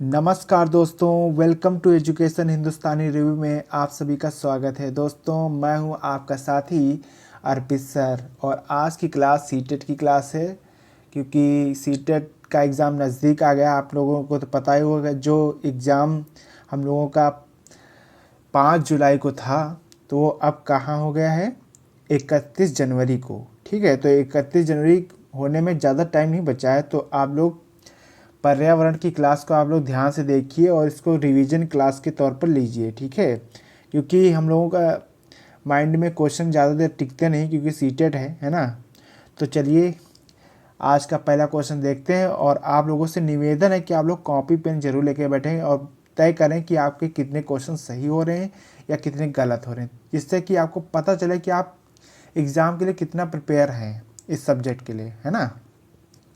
नमस्कार दोस्तों, welcome to Education Hindustani Review में आप सभी का स्वागत है। दोस्तों, मैं हूं आपका साथी अर्पित सर और आज की क्लास सीटेट की क्लास है। क्योंकि सीटेट का एग्ज़ाम नज़दीक आ गया, आप लोगों को तो पता ही होगा। जो एग्ज़ाम हम लोगों का 5 जुलाई को था तो वो अब कहाँ हो गया है, 31 जनवरी को। ठीक है, तो 31 जनवरी होने में ज़्यादा टाइम नहीं बचा है। तो आप लोग पर्यावरण की क्लास को आप लोग ध्यान से देखिए और इसको रिवीजन क्लास के तौर पर लीजिए। ठीक है, क्योंकि हम लोगों का माइंड में क्वेश्चन ज़्यादा देर टिकते नहीं, क्योंकि सीटेड है ना। तो चलिए आज का पहला क्वेश्चन देखते हैं और आप लोगों से निवेदन है कि आप लोग कॉपी पेन जरूर लेके बैठें और तय करें कि आपके कितने क्वेश्चन सही हो रहे हैं या कितने गलत हो रहे हैं, जिससे कि आपको पता चले कि आप एग्ज़ाम के लिए कितना प्रिपेयर हैं इस सब्जेक्ट के लिए, है ना।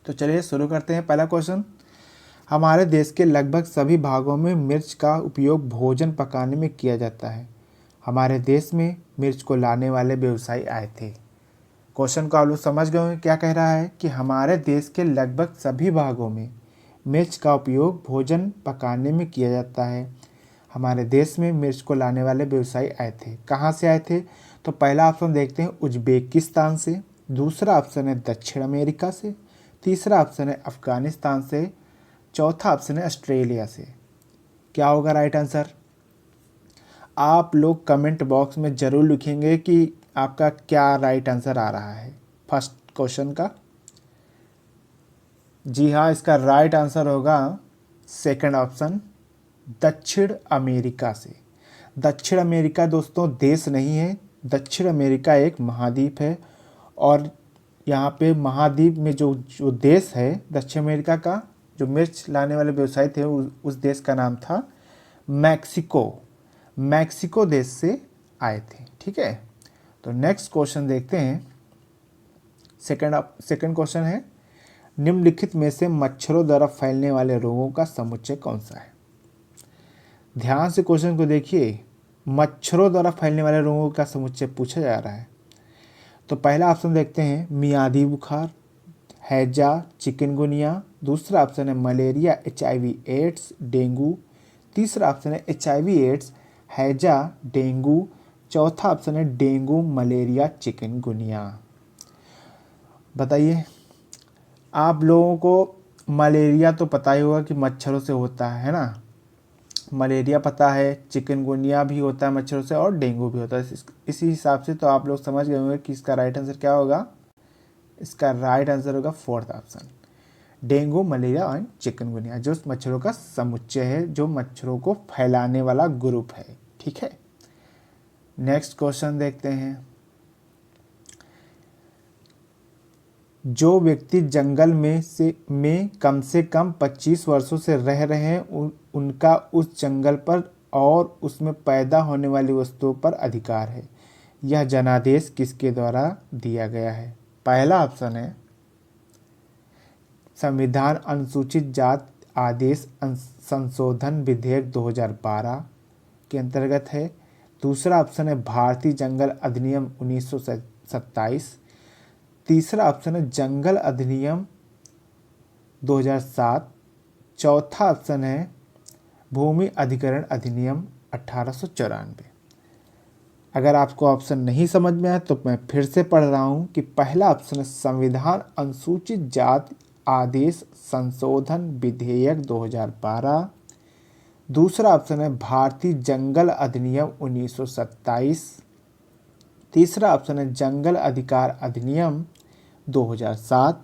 तो चलिए शुरू करते हैं। पहला क्वेश्चन, हमारे देश के लगभग सभी भागों में मिर्च का उपयोग भोजन पकाने में किया जाता है। हमारे देश में मिर्च को लाने वाले व्यवसायी आए थे। क्वेश्चन को आप लोग समझ गए होंगे, क्या कह रहा है कि हमारे देश के लगभग सभी भागों में मिर्च का उपयोग भोजन पकाने में किया जाता है। हमारे देश में मिर्च को लाने वाले व्यवसायी आए थे। कहाँ से आए थे? तो पहला ऑप्शन देखते हैं उज्बेकिस्तान से, दूसरा ऑप्शन है दक्षिण अमेरिका से, तीसरा ऑप्शन है अफगानिस्तान से, चौथा ऑप्शन है ऑस्ट्रेलिया से। क्या होगा राइट आंसर? आप लोग कमेंट बॉक्स में ज़रूर लिखेंगे कि आपका क्या राइट आंसर आ रहा है फर्स्ट क्वेश्चन का। जी हाँ, इसका राइट आंसर होगा सेकंड ऑप्शन, दक्षिण अमेरिका से। दक्षिण अमेरिका दोस्तों देश नहीं है, दक्षिण अमेरिका एक महाद्वीप है। और यहाँ पे महाद्वीप में जो जो देश है दक्षिण अमेरिका का, जो मिर्च लाने वाले व्यवसायी थे उस देश का नाम था मैक्सिको। मैक्सिको देश से आए थे। ठीक है, तो नेक्स्ट क्वेश्चन देखते हैं। सेकंड क्वेश्चन है, निम्नलिखित में से मच्छरों द्वारा फैलने वाले रोगों का समुच्चय कौन सा है? ध्यान से क्वेश्चन को देखिए, मच्छरों द्वारा फैलने वाले रोगों का समुच्चय पूछा जा रहा है। तो पहला ऑप्शन देखते हैं मियादी बुखार, हैजा, चिकनगुनिया। दूसरा ऑप्शन है मलेरिया, HIV एड्स, डेंगू। तीसरा ऑप्शन है HIV एड्स, हैजा, डेंगू। चौथा ऑप्शन है डेंगू, मलेरिया, चिकनगुनिया। बताइए, आप लोगों को मलेरिया तो पता ही होगा कि मच्छरों से होता है ना। मलेरिया पता है, चिकनगुनिया भी होता है मच्छरों से और डेंगू भी होता है। इसी हिसाब से तो आप लोग समझ गए होंगे कि इसका राइट आंसर क्या होगा। इसका राइट आंसर होगा फोर्थ ऑप्शन, डेंगू, मलेरिया और चिकनगुनिया, जो मच्छरों का समुच्चय है, जो मच्छरों को फैलाने वाला ग्रुप है। ठीक है, नेक्स्ट क्वेश्चन देखते हैं। जो व्यक्ति जंगल में कम से कम 25 वर्षों से रह रहे हैं उनका उस जंगल पर और उसमें पैदा होने वाली वस्तुओं पर अधिकार है। यह जनादेश किसके द्वारा दिया गया है? पहला ऑप्शन है संविधान अनुसूचित जात आदेश संशोधन विधेयक 2012 के अंतर्गत है। दूसरा ऑप्शन है भारतीय जंगल अधिनियम 1927। तीसरा ऑप्शन है जंगल अधिनियम 2007। चौथा ऑप्शन है भूमि अधिग्रहण अधिनियम 1894। अगर आपको ऑप्शन नहीं समझ में आया तो मैं फिर से पढ़ रहा हूँ कि पहला ऑप्शन है संविधान अनुसूचित जाति आदेश संशोधन विधेयक 2012। दूसरा ऑप्शन है भारतीय जंगल अधिनियम 1927। तीसरा ऑप्शन है जंगल अधिकार अधिनियम 2007।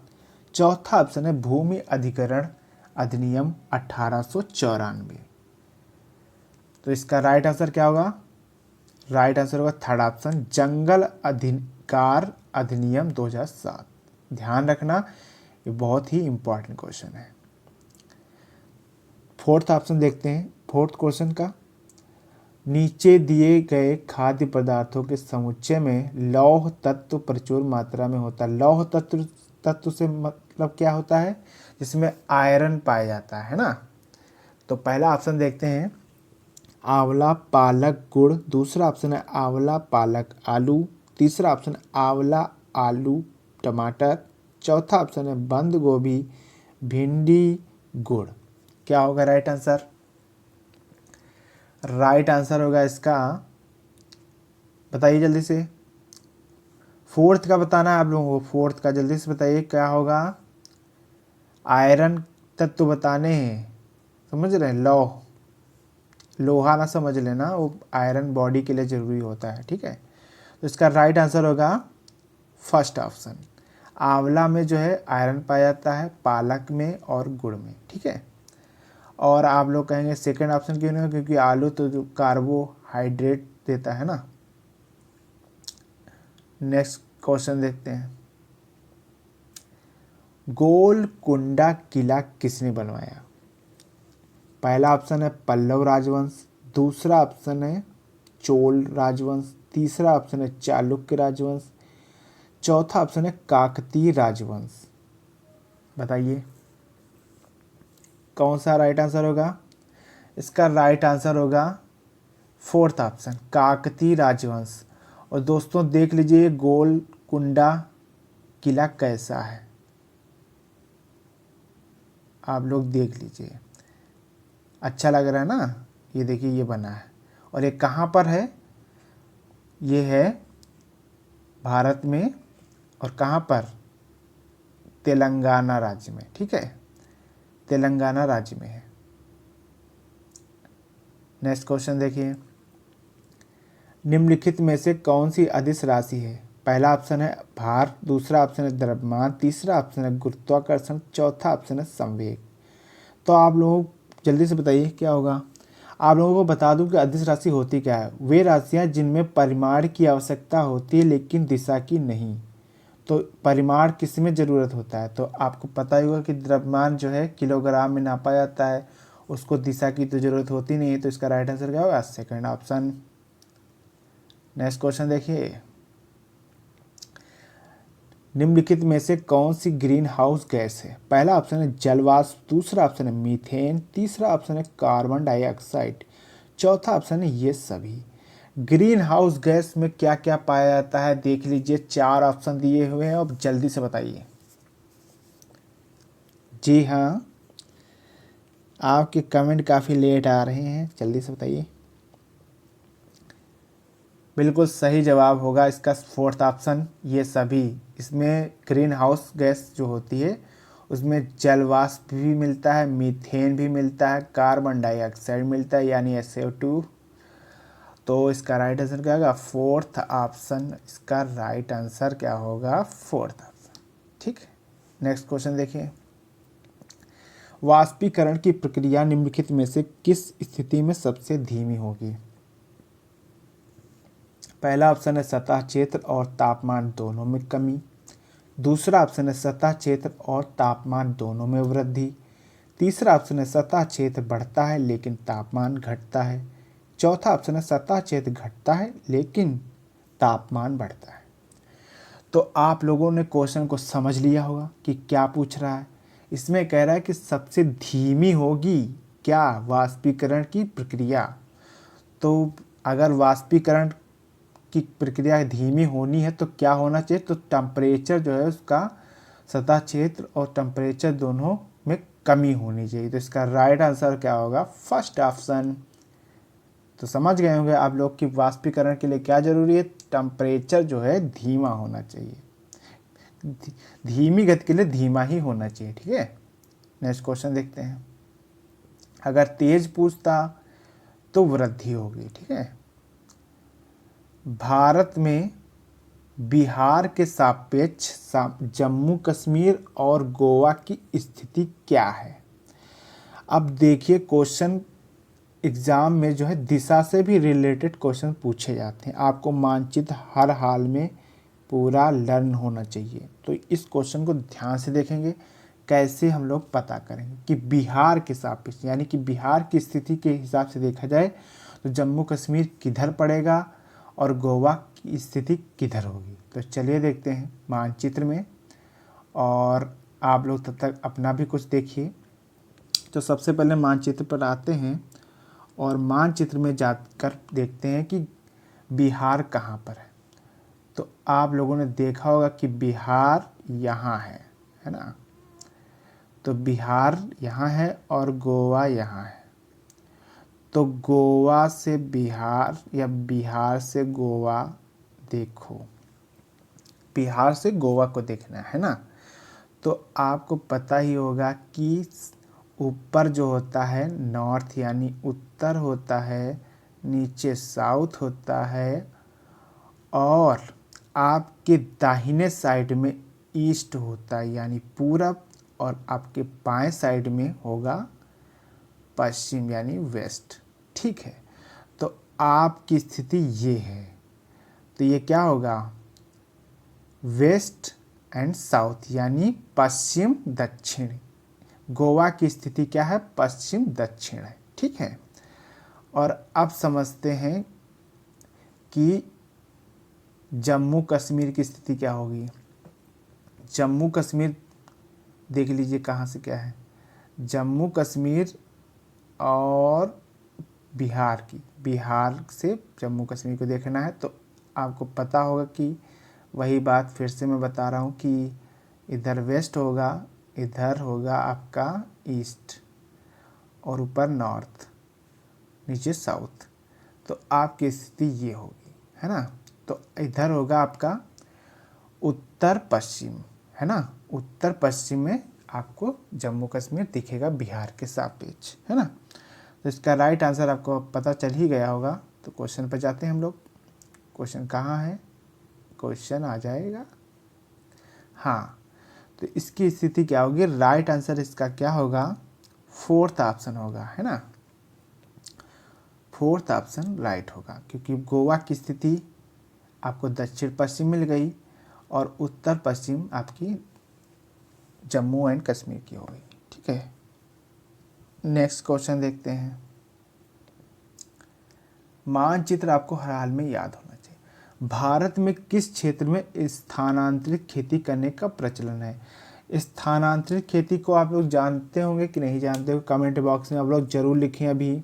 चौथा ऑप्शन है भूमि अधिग्रहण अधिनियम 1894। तो इसका राइट आंसर क्या होगा? राइट आंसर होगा थर्ड ऑप्शन, जंगल अधिकार अधिनियम 2007। ध्यान रखना, ये बहुत ही इंपॉर्टेंट क्वेश्चन है। फोर्थ ऑप्शन देखते हैं, फोर्थ क्वेश्चन का, नीचे दिए गए खाद्य पदार्थों के समुच्चय में लौह तत्व प्रचुर मात्रा में होता है। लौह तत्व से मतलब क्या होता है? जिसमें आयरन पाया जाता है ना। तो पहला ऑप्शन देखते हैं आंवला पालक गुड़। दूसरा ऑप्शन है आंवला पालक आलू। तीसरा ऑप्शन आंवला आलू टमाटर। चौथा ऑप्शन है बंद गोभी भिंडी गुड़। क्या होगा राइट आंसर? राइट आंसर होगा इसका, बताइए जल्दी से। फोर्थ का बताना है आप लोगों को, फोर्थ का जल्दी से बताइए क्या होगा। आयरन तत्व बताने हैं, समझ रहे हैं? लोहा ना समझ लेना, वो आयरन बॉडी के लिए ज़रूरी होता है, ठीक है। तो इसका राइट आंसर होगा फर्स्ट ऑप्शन। आंवला में जो है आयरन पाया जाता है, पालक में और गुड़ में, ठीक है। और आप लोग कहेंगे सेकंड ऑप्शन क्यों नहीं, क्योंकि आलू तो जो कार्बोहाइड्रेट देता है ना। नेक्स्ट क्वेश्चन देखते हैं। गोलकुंडा किला किसने बनवाया? पहला ऑप्शन है पल्लव राजवंश, दूसरा ऑप्शन है चोल राजवंश, तीसरा ऑप्शन है चालुक्य राजवंश, चौथा ऑप्शन है काकतीय राजवंश। बताइए कौन सा राइट आंसर होगा? इसका राइट आंसर होगा फोर्थ ऑप्शन, काकतीय राजवंश। और दोस्तों देख लीजिए गोलकुंडा किला कैसा है, आप लोग देख लीजिए, अच्छा लग रहा है ना। ये देखिए ये बना है, और ये कहाँ पर है? ये है भारत में, और कहाँ पर? तेलंगाना राज्य में, ठीक है, तेलंगाना राज्य में है। नेक्स्ट क्वेश्चन देखिए। निम्नलिखित में से कौन सी अदिश राशि है? पहला ऑप्शन है भार, दूसरा ऑप्शन है द्रव्यमान, तीसरा ऑप्शन है गुरुत्वाकर्षण, चौथा ऑप्शन है संवेग। तो आप लोग जल्दी से बताइए क्या होगा। आप लोगों को बता दूं कि अदिश राशि होती क्या है। वे राशियां जिनमें परिमाण की आवश्यकता होती है लेकिन दिशा की नहीं। तो परिमाण किस में ज़रूरत होता है? तो आपको पता ही होगा कि द्रव्यमान जो है किलोग्राम में नापा जाता है, उसको दिशा की तो ज़रूरत होती नहीं है। तो इसका राइट आंसर क्या होगा? Second option. नेक्स्ट क्वेश्चन देखिए। निम्नलिखित में से कौन सी ग्रीन हाउस गैस है? पहला ऑप्शन है जलवाष्प, दूसरा ऑप्शन है मीथेन, तीसरा ऑप्शन है कार्बन डाइऑक्साइड, चौथा ऑप्शन है ये सभी। ग्रीन हाउस गैस में क्या क्या पाया जाता है देख लीजिए, चार ऑप्शन दिए हुए हैं, अब जल्दी से बताइए। जी हाँ, आपके कमेंट काफ़ी लेट आ रहे हैं, जल्दी से बताइए। बिल्कुल सही जवाब होगा इसका फोर्थ ऑप्शन, ये सभी। इसमें ग्रीन हाउस गैस जो होती है उसमें जलवाष्प भी मिलता है, मीथेन भी मिलता है, कार्बन डाइऑक्साइड मिलता है यानी SO2। तो इसका राइट आंसर क्या होगा? Fourth option. इसका राइट आंसर क्या होगा? फोर्थ ऑप्शन, ठीक है। नेक्स्ट क्वेश्चन देखिए। वाष्पीकरण की प्रक्रिया निम्नलिखित में से किस स्थिति में सबसे धीमी होगी? पहला ऑप्शन है सतह क्षेत्र और तापमान दोनों में कमी, दूसरा ऑप्शन है सतह क्षेत्र और तापमान दोनों में वृद्धि, तीसरा ऑप्शन है सतह क्षेत्र बढ़ता है लेकिन तापमान घटता है, चौथा ऑप्शन है सतह क्षेत्र घटता है लेकिन तापमान बढ़ता है। तो आप लोगों ने क्वेश्चन को समझ लिया होगा कि क्या पूछ रहा है। इसमें कह रहा है कि सबसे धीमी होगी क्या? वाष्पीकरण की प्रक्रिया। तो अगर वाष्पीकरण की प्रक्रिया धीमी होनी है तो क्या होना चाहिए? तो टेम्परेचर जो है उसका सतह क्षेत्र और टेम्परेचर दोनों में कमी होनी चाहिए। तो इसका राइट आंसर क्या होगा? First option. तो समझ गए होंगे आप लोग कि वाष्पीकरण के लिए क्या जरूरी है? टेम्परेचर जो है धीमा होना चाहिए, धीमी गति के लिए धीमा ही होना चाहिए, ठीक है। नेक्स्ट क्वेश्चन देखते हैं। अगर तेज पूछता तो वृद्धि होगी, ठीक है। भारत में बिहार के सापेक्ष जम्मू कश्मीर और गोवा की स्थिति क्या है? अब देखिए क्वेश्चन एग्जाम में जो है दिशा से भी रिलेटेड क्वेश्चन पूछे जाते हैं। आपको मानचित्र हर हाल में पूरा लर्न होना चाहिए। तो इस क्वेश्चन को ध्यान से देखेंगे, कैसे हम लोग पता करेंगे कि बिहार के सापेक्ष यानी कि बिहार की स्थिति के हिसाब से देखा जाए तो जम्मू कश्मीर किधर पड़ेगा और गोवा की स्थिति किधर होगी। तो चलिए देखते हैं मानचित्र में, और आप लोग तब तक अपना भी कुछ देखिए। तो सबसे पहले मानचित्र पर आते हैं और मानचित्र में जाकर देखते हैं कि बिहार कहाँ पर है। तो आप लोगों ने देखा होगा कि बिहार यहाँ है ना। तो बिहार यहाँ है और गोवा यहाँ है। तो गोवा से बिहार या बिहार से गोवा, देखो बिहार से गोवा को देखना है ना। तो आपको पता ही होगा कि ऊपर जो होता है नॉर्थ यानी उत्तर होता है, नीचे साउथ होता है, और आपके दाहिने साइड में ईस्ट होता है यानी पूरब, और आपके बाएं साइड में होगा पश्चिम यानी वेस्ट। ठीक है, तो आपकी स्थिति ये है। तो ये क्या होगा, वेस्ट एंड साउथ यानी पश्चिम दक्षिण। गोवा की स्थिति क्या है, पश्चिम दक्षिण है। ठीक है, और अब समझते हैं कि जम्मू कश्मीर की स्थिति क्या होगी। जम्मू कश्मीर देख लीजिए कहाँ से क्या है, जम्मू कश्मीर और बिहार की, बिहार से जम्मू कश्मीर को देखना है। तो आपको पता होगा कि वही बात फिर से मैं बता रहा हूँ कि इधर वेस्ट होगा, इधर होगा आपका ईस्ट, और ऊपर नॉर्थ, नीचे साउथ। तो आपकी स्थिति ये होगी, है ना। तो इधर होगा आपका उत्तर पश्चिम, है ना। उत्तर पश्चिम में आपको जम्मू कश्मीर दिखेगा बिहार के सापेक्ष, है ना। तो इसका राइट आंसर आपको पता चल ही गया होगा। तो क्वेश्चन पर जाते हैं हम लोग। क्वेश्चन कहाँ है, क्वेश्चन आ जाएगा, हाँ। तो इसकी स्थिति क्या होगी, राइट आंसर इसका क्या होगा, फोर्थ ऑप्शन होगा, है ना। फोर्थ ऑप्शन राइट होगा, क्योंकि गोवा की स्थिति आपको दक्षिण पश्चिम मिल गई और उत्तर पश्चिम आपकी जम्मू एंड कश्मीर की हो गई। ठीक है, नेक्स्ट क्वेश्चन देखते हैं। मानचित्र आपको हर हाल में याद होना चाहिए। भारत में किस क्षेत्र में स्थानांतरित खेती करने का प्रचलन है। स्थानांतरित खेती को आप लोग जानते होंगे कि नहीं जानते हो, कमेंट बॉक्स में आप लोग जरूर लिखें। अभी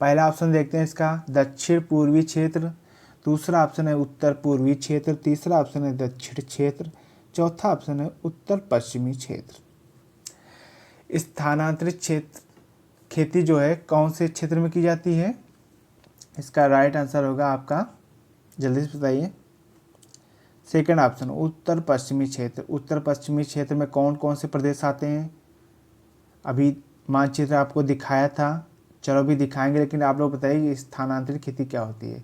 पहला ऑप्शन देखते हैं इसका, दक्षिण पूर्वी क्षेत्र। दूसरा ऑप्शन है उत्तर पूर्वी क्षेत्र। तीसरा ऑप्शन है दक्षिण क्षेत्र। चौथा ऑप्शन है उत्तर पश्चिमी क्षेत्र। स्थानांतरित क्षेत्र खेती जो है कौन से क्षेत्र में की जाती है, इसका राइट आंसर होगा आपका, जल्दी से बताइए, सेकंड ऑप्शन उत्तर पश्चिमी क्षेत्र। उत्तर पश्चिमी क्षेत्र में कौन कौन से प्रदेश आते हैं, अभी मानचित्र आपको दिखाया था, चलो भी दिखाएंगे, लेकिन आप लोग बताइए स्थानांतरित खेती क्या होती है।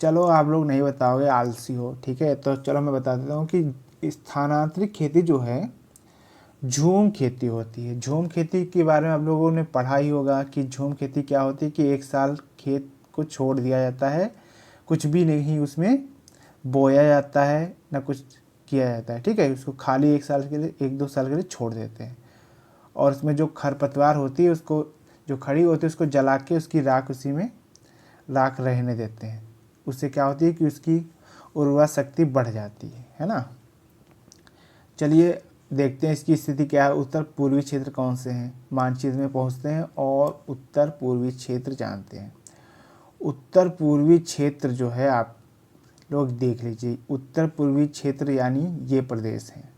चलो आप लोग नहीं बताओगे, आलसी हो, ठीक है। तो चलो मैं बता देता हूँ कि स्थानांतरित खेती जो है झूम खेती होती है। झूम खेती के बारे में आप लोगों ने पढ़ा ही होगा कि झूम खेती क्या होती है, कि एक साल खेत को छोड़ दिया जाता है, कुछ भी नहीं उसमें बोया जाता है, ना कुछ किया जाता है। ठीक है, उसको खाली एक साल के लिए, एक दो साल के लिए छोड़ देते हैं, और उसमें जो खरपतवार होती है उसको, जो खड़ी होती है उसको जला के उसकी राख उसी में राख रहने देते हैं। उससे क्या होती है कि उसकी उर्वरा शक्ति बढ़ जाती है ना। चलिए देखते हैं इसकी स्थिति क्या है। उत्तर पूर्वी क्षेत्र कौन से हैं, मानचित्र में पहुंचते हैं और उत्तर पूर्वी क्षेत्र जानते हैं। उत्तर पूर्वी क्षेत्र जो है आप लोग देख लीजिए, उत्तर पूर्वी क्षेत्र यानी ये प्रदेश हैं,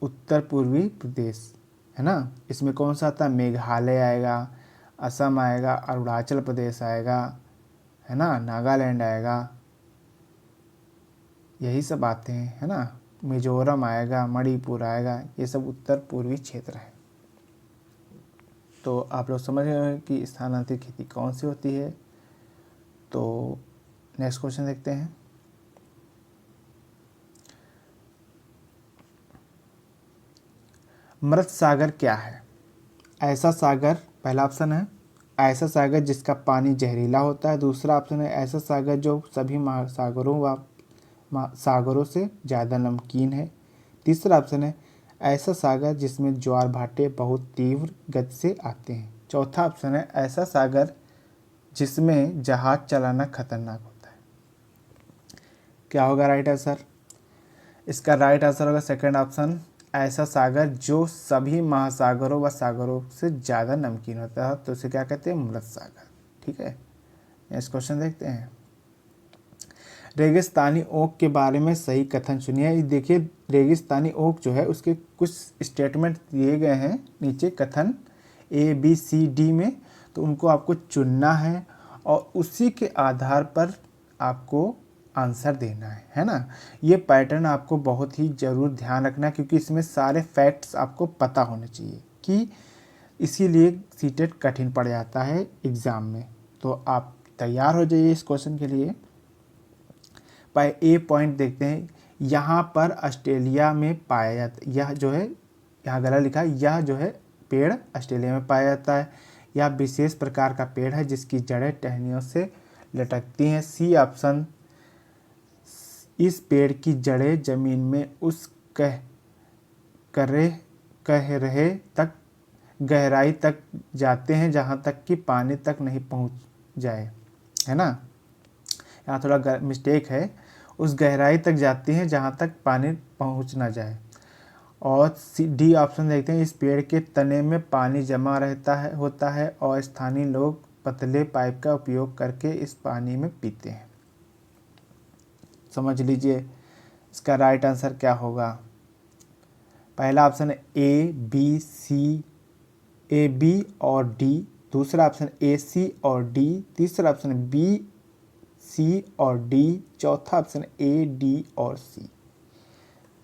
उत्तर पूर्वी प्रदेश, है ना। इसमें कौन सा आता है, मेघालय आएगा, असम आएगा, अरुणाचल प्रदेश आएगा, है ना, नागालैंड आएगा, यही सब आते हैं, है ना। मिजोरम आएगा, मणिपुर आएगा, ये सब उत्तर पूर्वी क्षेत्र है। तो आप लोग समझ रहे हैं कि स्थानांतरित खेती कौन सी होती है। तो नेक्स्ट क्वेश्चन देखते हैं। मृत सागर क्या है। ऐसा सागर, पहला ऑप्शन है ऐसा सागर जिसका पानी जहरीला होता है। दूसरा ऑप्शन है ऐसा सागर जो सभी महासागरों व सागरों से ज़्यादा नमकीन है। तीसरा ऑप्शन है ऐसा सागर जिसमें ज्वार भाटे बहुत तीव्र गति से आते हैं। चौथा ऑप्शन है ऐसा सागर जिसमें जहाज चलाना खतरनाक होता है। क्या होगा राइट आंसर, इसका राइट आंसर होगा सेकंड ऑप्शन, ऐसा सागर जो सभी महासागरों व सागरों से ज़्यादा नमकीन होता है, तो उसे क्या कहते हैं, मृत सागर। ठीक है, नेक्स्ट क्वेश्चन देखते हैं। रेगिस्तानी ओक के बारे में सही कथन सुनिए। देखिए रेगिस्तानी ओक जो है उसके कुछ स्टेटमेंट दिए गए हैं नीचे कथन ABCD में, तो उनको आपको चुनना है और उसी के आधार पर आपको आंसर देना है ना। ये पैटर्न आपको बहुत ही ज़रूर ध्यान रखना है क्योंकि इसमें सारे फैक्ट्स आपको पता होने चाहिए कि इसीलिए सीटेट कठिन पड़ जाता है एग्ज़ाम में। तो आप तैयार हो जाइए इस क्वेश्चन के लिए। ए पॉइंट देखते हैं, यहाँ पर ऑस्ट्रेलिया में पाया जाता, यह जो है यहाँ गलत लिखा है, यह जो है पेड़ ऑस्ट्रेलिया में पाया जाता है। यह विशेष प्रकार का पेड़ है जिसकी जड़ें टहनियों से लटकती हैं। सी ऑप्शन, इस पेड़ की जड़ें जमीन में उस कह रहे तक गहराई तक जाते हैं जहाँ तक कि पानी तक नहीं पहुँच जाए, है ना। यहाँ थोड़ा मिस्टेक है, उस गहराई तक जाती हैं जहाँ तक पानी पहुँच ना जाए। और डी ऑप्शन देखते हैं, इस पेड़ के तने में पानी जमा होता है और स्थानीय लोग पतले पाइप का उपयोग करके इस पानी में पीते हैं। समझ लीजिए इसका राइट आंसर क्या होगा। पहला ऑप्शन है ए बी और डी, दूसरा ऑप्शन AC और D, तीसरा ऑप्शन B C और D, चौथा ऑप्शन A D और C।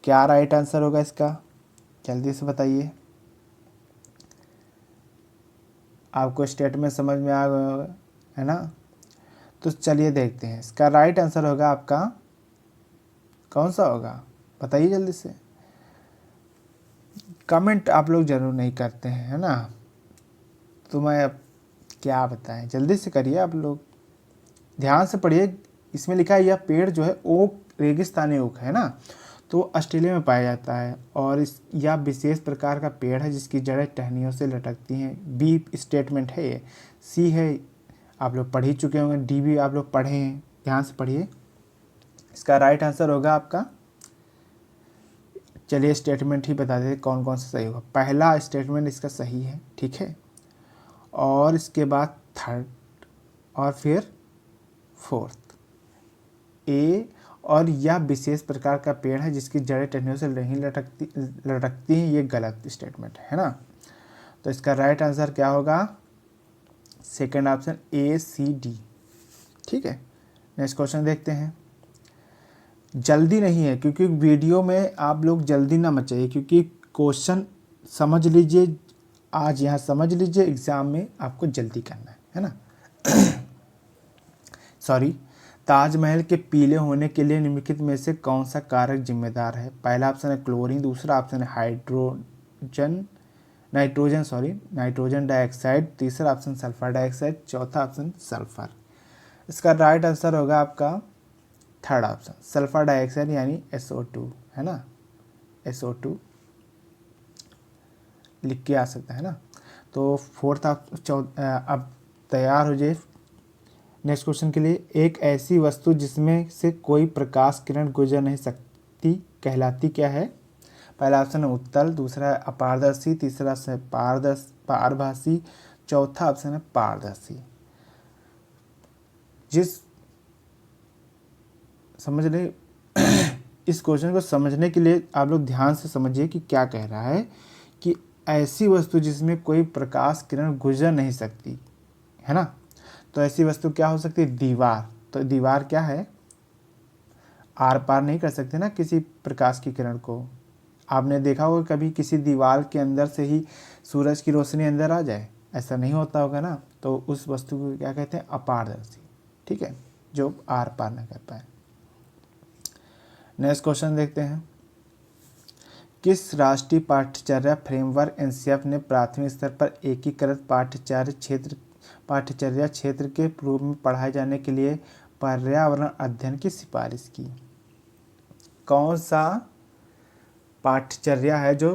क्या राइट आंसर होगा इसका, जल्दी से बताइए। आपको स्टेटमेंट समझ में आ गया होगा, है ना। तो चलिए देखते हैं इसका राइट आंसर होगा आपका कौन सा होगा, बताइए जल्दी से। कमेंट आप लोग जरूर नहीं करते हैं, है ना, तो मैं अब क्या बताएं, जल्दी से करिए आप लोग, ध्यान से पढ़िए। इसमें लिखा है यह पेड़ जो है ओक, रेगिस्तानी ओक है ना, तो ऑस्ट्रेलिया में पाया जाता है और यह विशेष प्रकार का पेड़ है जिसकी जड़ें टहनियों से लटकती हैं। बी स्टेटमेंट है ये। सी है, आप लोग पढ़ ही चुके होंगे। डी भी आप लोग पढ़े हैं, ध्यान से पढ़िए। इसका राइट आंसर होगा आपका, चलिए स्टेटमेंट ही बता देते कौन कौन सा सही होगा। पहला स्टेटमेंट इसका सही है, ठीक है, और इसके बाद थर्ड और फिर फोर्थ ए, और यह विशेष प्रकार का पेड़ है जिसकी जड़ें टहनियों से नहीं लटकती हैं, ये गलत स्टेटमेंट है ना। तो इसका राइट आंसर क्या होगा, सेकंड ऑप्शन ACD, ठीक है। नेक्स्ट क्वेश्चन देखते हैं। जल्दी नहीं है क्योंकि वीडियो में आप लोग जल्दी ना मचाइए क्योंकि क्वेश्चन समझ लीजिए, आज यहाँ समझ लीजिए, एग्ज़ाम में आपको जल्दी करना है ना। सॉरी, ताजमहल के पीले होने के लिए निम्नलिखित में से कौन सा कारक जिम्मेदार है। पहला ऑप्शन है क्लोरीन, दूसरा ऑप्शन है नाइट्रोजन डाइऑक्साइड, तीसरा ऑप्शन सल्फर डाइऑक्साइड, चौथा ऑप्शन सल्फर। इसका राइट आंसर होगा आपका थर्ड ऑप्शन सल्फर डाइऑक्साइड यानी SO2, है ना। SO2 लिख के आ सकता है ना। तो फोर्थ अब तैयार हो जाए नेक्स्ट क्वेश्चन के लिए। एक ऐसी वस्तु जिसमें से कोई प्रकाश किरण गुजर नहीं सकती कहलाती क्या है। पहला ऑप्शन है उत्तल, दूसरा है अपारदर्शी, तीसरा है पारभासी, चौथा ऑप्शन है पारदर्शी। इस क्वेश्चन को समझने के लिए आप लोग ध्यान से समझिए कि क्या कह रहा है कि ऐसी वस्तु जिसमें कोई प्रकाश किरण गुजर नहीं सकती, है ना। तो ऐसी वस्तु क्या हो सकती है, दीवार। तो दीवार क्या है, आर पार नहीं कर सकते ना किसी प्रकाश की किरण को। आपने देखा होगा कभी किसी दीवार के अंदर से ही सूरज की रोशनी अंदर आ जाए, ऐसा नहीं होता होगा ना। तो उस वस्तु को क्या कहते हैं, अपारदर्शी, ठीक है, जो आर पार न कर पाए। नेक्स्ट क्वेश्चन देखते हैं। किस राष्ट्रीय पाठ्यचर्या फ्रेमवर्क NCF ने प्राथमिक स्तर पर एकीकृत पाठ्यचर्या क्षेत्र के रूप में पढ़ाए जाने के लिए पर्यावरण अध्ययन की सिफारिश की। कौन सा पाठ्यचर्या है जो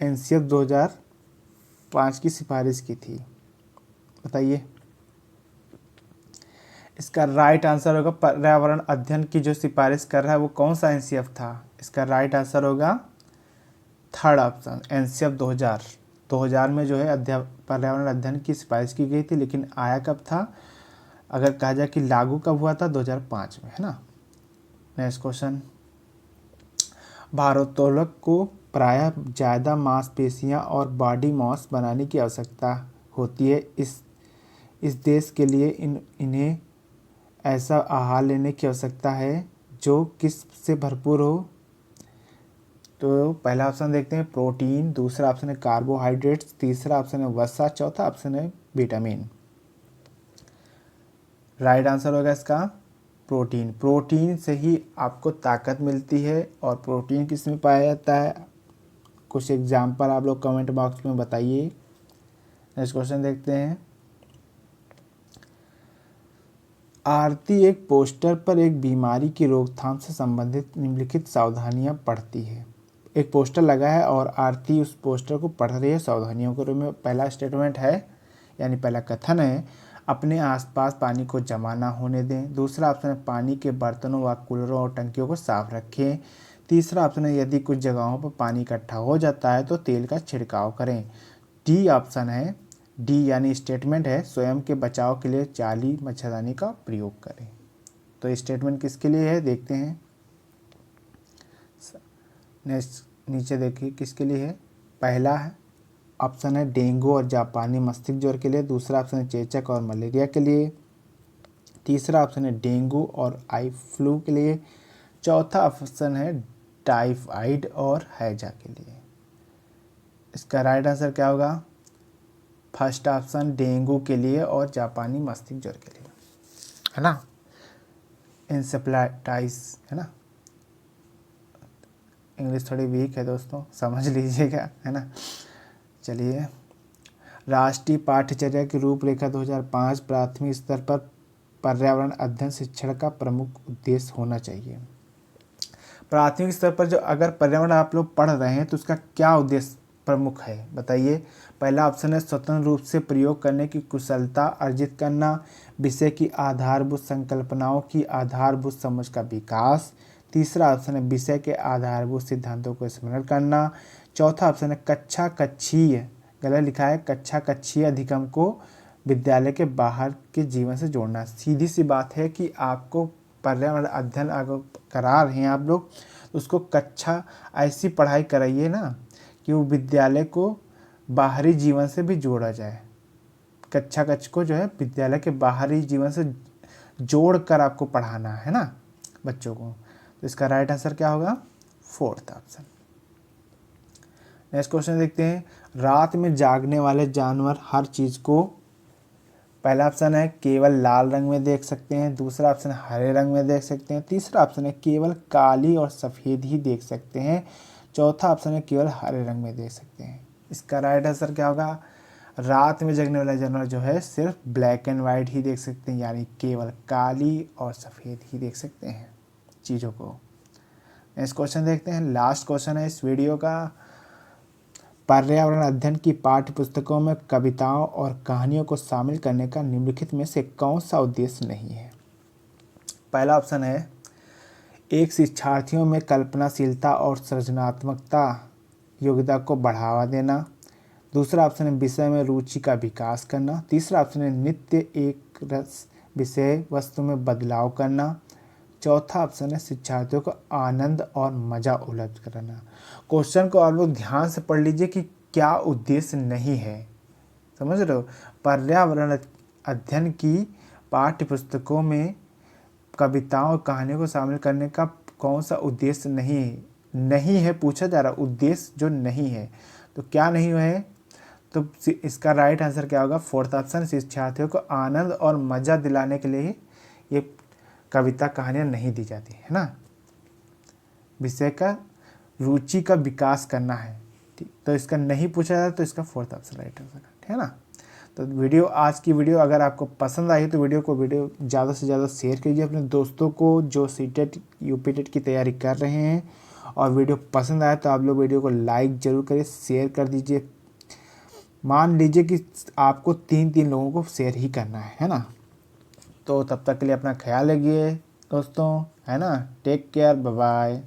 NCF 2005 की सिफारिश की थी, बताइए। इसका राइट आंसर होगा पर्यावरण अध्ययन की जो सिफारिश कर रहा है वो कौन सा NCF था। इसका राइट आंसर होगा थर्ड ऑप्शन NCF 2000 में जो है पर्यावरण अध्ययन की सिफारिश की गई थी, लेकिन आया कब था, अगर कहा जाए कि लागू कब हुआ था, 2005 में, है ना। नेक्स्ट क्वेश्चन, भारोत्तोलक को प्रायः ज़्यादा मांसपेशियां और बॉडी मास बनाने की आवश्यकता होती है। इस देश के लिए इन्हें ऐसा आहार लेने की आवश्यकता है जो किस से भरपूर हो। तो पहला ऑप्शन देखते हैं प्रोटीन, दूसरा ऑप्शन है कार्बोहाइड्रेट्स, तीसरा ऑप्शन है वसा, चौथा ऑप्शन है विटामिन। राइट आंसर होगा इसका प्रोटीन। प्रोटीन से ही आपको ताकत मिलती है। और प्रोटीन किस में पाया जाता है, कुछ एग्जाम्पल आप लोग कमेंट बॉक्स में बताइए। नेक्स्ट क्वेश्चन देखते हैं, आरती एक पोस्टर पर एक बीमारी की रोकथाम से संबंधित निम्नलिखित सावधानियां पढ़ती है। एक पोस्टर लगा है और आरती उस पोस्टर को पढ़ रही है सावधानियों के रूप में। पहला स्टेटमेंट है यानी पहला कथन है, अपने आसपास पानी को जमा ना होने दें। दूसरा ऑप्शन है पानी के बर्तनों व कूलरों और टंकियों को साफ रखें। तीसरा ऑप्शन है यदि कुछ जगहों पर पानी इकट्ठा हो जाता है तो तेल का छिड़काव करें। डी ऑप्शन है, डी यानी स्टेटमेंट है, स्वयं के बचाव के लिए जाली मच्छरदानी का प्रयोग करें। तो स्टेटमेंट किसके लिए है देखते हैं। नेक्स्ट नीचे देखिए किसके लिए है। पहला है ऑप्शन है डेंगू और जापानी मस्तिष्क ज्वर के लिए। दूसरा ऑप्शन है चेचक और मलेरिया के लिए। तीसरा ऑप्शन है डेंगू और आई फ्लू के लिए। चौथा ऑप्शन है टाइफाइड और हैजा के लिए। इसका राइट आंसर क्या होगा, फर्स्ट ऑप्शन डेंगू के लिए और जापानी मस्तिष्क ज्वर के लिए, है ना, इंसेफ्लाइटिस, है ना। इंग्लिश थोड़ी वीक है दोस्तों, समझ लीजिएगा, है ना। चलिए, राष्ट्रीय पाठ्यचर्या की रूपरेखा 2005 प्राथमिक स्तर पर पर्यावरण अध्ययन शिक्षण का प्रमुख उद्देश्य होना चाहिए। प्राथमिक स्तर पर जो अगर पर्यावरण आप लोग पढ़ रहे हैं तो उसका क्या उद्देश्य प्रमुख है बताइए। पहला ऑप्शन है स्वतंत्र रूप से प्रयोग करने की कुशलता अर्जित करना, विषय की आधारभूत संकल्पनाओं की आधारभूत समझ का विकास। तीसरा ऑप्शन है विषय के आधारभूत सिद्धांतों को स्मरण करना। चौथा ऑप्शन है कक्षा कक्षीय, गलत लिखा है, कक्षा कक्षीय अधिगम को विद्यालय के बाहर के जीवन से जोड़ना। सीधी सी बात है कि आपको पर्यावरण अध्ययन अगर करा रहे हैं आप लोग, उसको कक्षा ऐसी पढ़ाई कराइए ना कि वो विद्यालय को बाहरी जीवन से भी जोड़ा जाए। कक्षा कक्ष को जो है विद्यालय के बाहरी जीवन से जोड़ कर आपको पढ़ाना है ना बच्चों को। तो इसका राइट आंसर क्या होगा, फोर्थ ऑप्शन। नेक्स्ट क्वेश्चन देखते हैं, रात में जागने वाले जानवर हर चीज को, पहला ऑप्शन है केवल लाल रंग में देख सकते हैं, दूसरा ऑप्शन हरे रंग में देख सकते हैं, तीसरा ऑप्शन है केवल काली और सफ़ेद ही देख सकते हैं, चौथा ऑप्शन है केवल हरे रंग में देख सकते हैं। इसका राइट आंसर क्या होगा, रात में जगने वाला जानवर जो है सिर्फ ब्लैक एंड वाइट ही देख सकते हैं, यानी केवल काली और सफ़ेद ही देख सकते हैं चीज़ों को। नेक्स्ट क्वेश्चन देखते हैं, लास्ट क्वेश्चन है इस वीडियो का, पर्यावरण अध्ययन की पाठ्य पुस्तकों में कविताओं और कहानियों को शामिल करने का निम्नलिखित में से कौन सा उद्देश्य नहीं है। पहला ऑप्शन है एक शिक्षार्थियों में कल्पनाशीलता और सृजनात्मकता योग्यता को बढ़ावा देना। दूसरा ऑप्शन है विषय में रुचि का विकास करना। तीसरा ऑप्शन है नित्य एक रस विषय वस्तु में बदलाव करना। चौथा ऑप्शन है शिक्षार्थियों को आनंद और मजा उपलब्ध कराना। क्वेश्चन को आप लोग ध्यान से पढ़ लीजिए कि क्या उद्देश्य नहीं है, समझ रहे हो। पर्यावरण अध्ययन की पाठ्य पुस्तकों में कविताओं और कहानियों को शामिल करने का कौन सा उद्देश्य नहीं है पूछा जा रहा, उद्देश्य जो नहीं है, तो क्या नहीं है, तो इसका राइट आंसर क्या होगा, फोर्थ ऑप्शन, शिक्षार्थियों को आनंद और मजा दिलाने के लिए ये कविता कहानियाँ नहीं दी जाती है ना, विषय का रुचि का विकास करना है। ठीक, तो इसका नहीं पूछा जाता तो इसका फोर्थ ऑप्शन राइट आंसर है ना। तो वीडियो, आज की वीडियो अगर आपको पसंद आई तो वीडियो ज़्यादा से ज़्यादा शेयर कीजिए अपने दोस्तों को जो सीटेट यूपीटेट की तैयारी कर रहे हैं, और वीडियो पसंद आए तो आप लोग वीडियो को लाइक ज़रूर करिए, शेयर कर दीजिए। मान लीजिए कि आपको 3 लोगों को शेयर ही करना है ना। तो तब तक के लिए अपना ख्याल रखिए दोस्तों, है ना। Take care, bye bye.